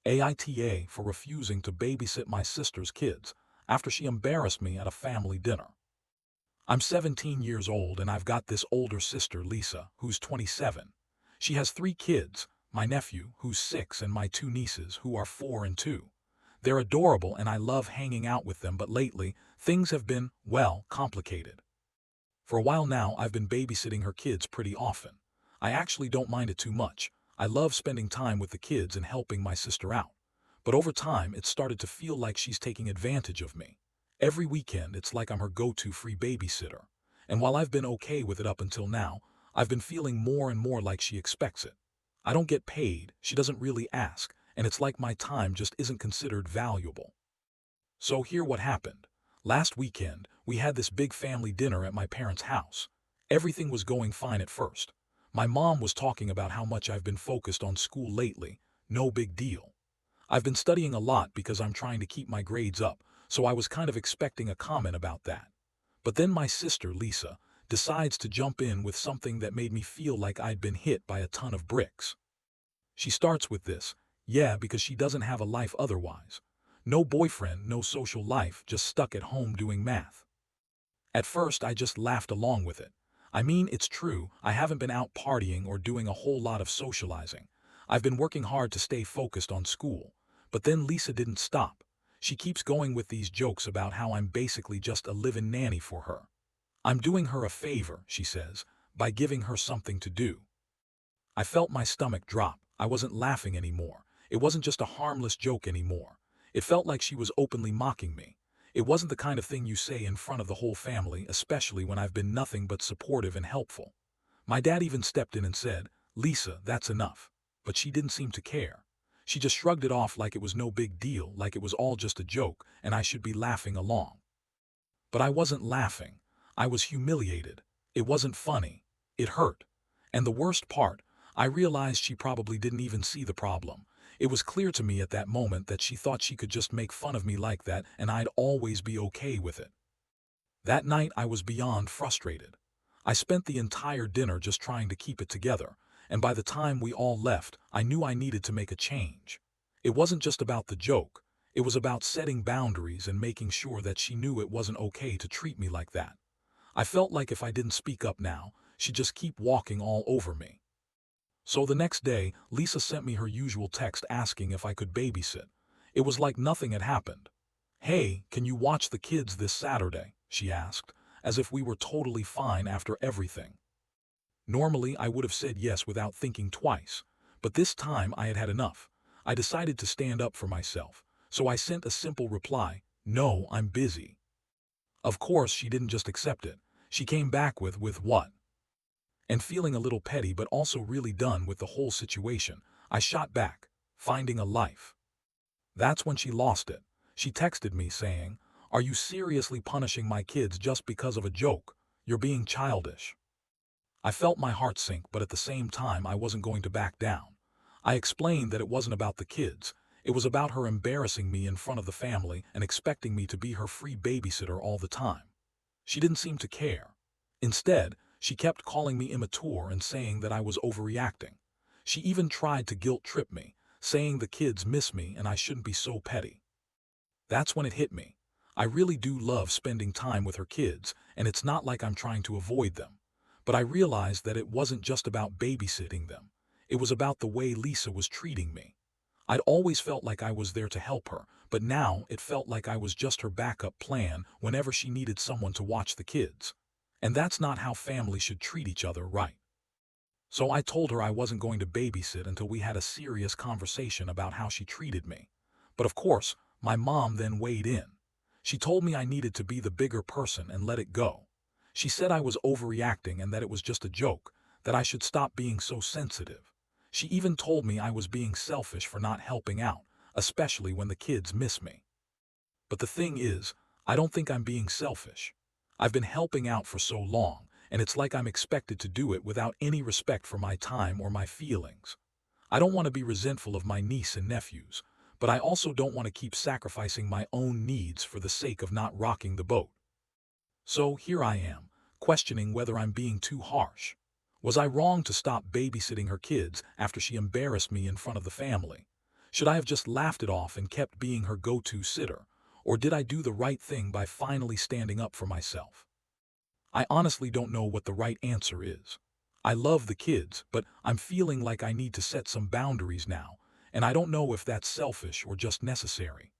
AITA for refusing to babysit my sister's kids after she embarrassed me at a family dinner. I'm 17 years old and I've got this older sister, Lisa, who's 27. She has 3 kids, my nephew, who's 6, and my 2 nieces, who are 4 and 2. They're adorable and I love hanging out with them, but lately, things have been, well, complicated. For a while now, I've been babysitting her kids pretty often. I actually don't mind it too much. I love spending time with the kids and helping my sister out. But over time, it started to feel like she's taking advantage of me. Every weekend, it's like I'm her go-to free babysitter. And while I've been okay with it up until now, I've been feeling more and more like she expects it. I don't get paid, she doesn't really ask, and it's like my time just isn't considered valuable. So here what happened. Last weekend, we had this big family dinner at my parents' house. Everything was going fine at first. My mom was talking about how much I've been focused on school lately. No big deal. I've been studying a lot because I'm trying to keep my grades up, so I was kind of expecting a comment about that. But then my sister, Lisa, decides to jump in with something that made me feel like I'd been hit by a ton of bricks. She starts with this, yeah, because she doesn't have a life otherwise. No boyfriend, no social life, just stuck at home doing math. At first, I just laughed along with it. I mean, it's true, I haven't been out partying or doing a whole lot of socializing. I've been working hard to stay focused on school. But then Lisa didn't stop. She keeps going with these jokes about how I'm basically just a live-in nanny for her. I'm doing her a favor, she says, by giving her something to do. I felt my stomach drop. I wasn't laughing anymore. It wasn't just a harmless joke anymore. It felt like she was openly mocking me. It wasn't the kind of thing you say in front of the whole family, especially when I've been nothing but supportive and helpful. My dad even stepped in and said, "Lisa, that's enough." But she didn't seem to care. She just shrugged it off like it was no big deal, like it was all just a joke and I should be laughing along. But I wasn't laughing. I was humiliated. It wasn't funny. It hurt. And the worst part, I realized she probably didn't even see the problem. It was clear to me at that moment that she thought she could just make fun of me like that and I'd always be okay with it. That night I was beyond frustrated. I spent the entire dinner just trying to keep it together, and by the time we all left, I knew I needed to make a change. It wasn't just about the joke. It was about setting boundaries and making sure that she knew it wasn't okay to treat me like that. I felt like if I didn't speak up now, she'd just keep walking all over me. So the next day, Lisa sent me her usual text asking if I could babysit. It was like nothing had happened. "Hey, can you watch the kids this Saturday?" she asked, as if we were totally fine after everything. Normally, I would have said yes without thinking twice, but this time I had had enough. I decided to stand up for myself, so I sent a simple reply, "No, I'm busy." Of course, she didn't just accept it. She came back with what? And feeling a little petty but also really done with the whole situation, I shot back, "Finding a life." That's when she lost it. She texted me saying, "Are you seriously punishing my kids just because of a joke? You're being childish." I felt my heart sink, but at the same time I wasn't going to back down. I explained that it wasn't about the kids. It was about her embarrassing me in front of the family and expecting me to be her free babysitter all the time. She didn't seem to care. Instead, she kept calling me immature and saying that I was overreacting. She even tried to guilt-trip me, saying the kids miss me and I shouldn't be so petty. That's when it hit me. I really do love spending time with her kids, and it's not like I'm trying to avoid them. But I realized that it wasn't just about babysitting them. It was about the way Lisa was treating me. I'd always felt like I was there to help her, but now it felt like I was just her backup plan whenever she needed someone to watch the kids. And that's not how families should treat each other, right? So I told her I wasn't going to babysit until we had a serious conversation about how she treated me. But of course, my mom then weighed in. She told me I needed to be the bigger person and let it go. She said I was overreacting and that it was just a joke, that I should stop being so sensitive. She even told me I was being selfish for not helping out, especially when the kids miss me. But the thing is, I don't think I'm being selfish. I've been helping out for so long, and it's like I'm expected to do it without any respect for my time or my feelings. I don't want to be resentful of my niece and nephews, but I also don't want to keep sacrificing my own needs for the sake of not rocking the boat. So here I am, questioning whether I'm being too harsh. Was I wrong to stop babysitting her kids after she embarrassed me in front of the family? Should I have just laughed it off and kept being her go-to sitter? Or did I do the right thing by finally standing up for myself? I honestly don't know what the right answer is. I love the kids, but I'm feeling like I need to set some boundaries now, and I don't know if that's selfish or just necessary.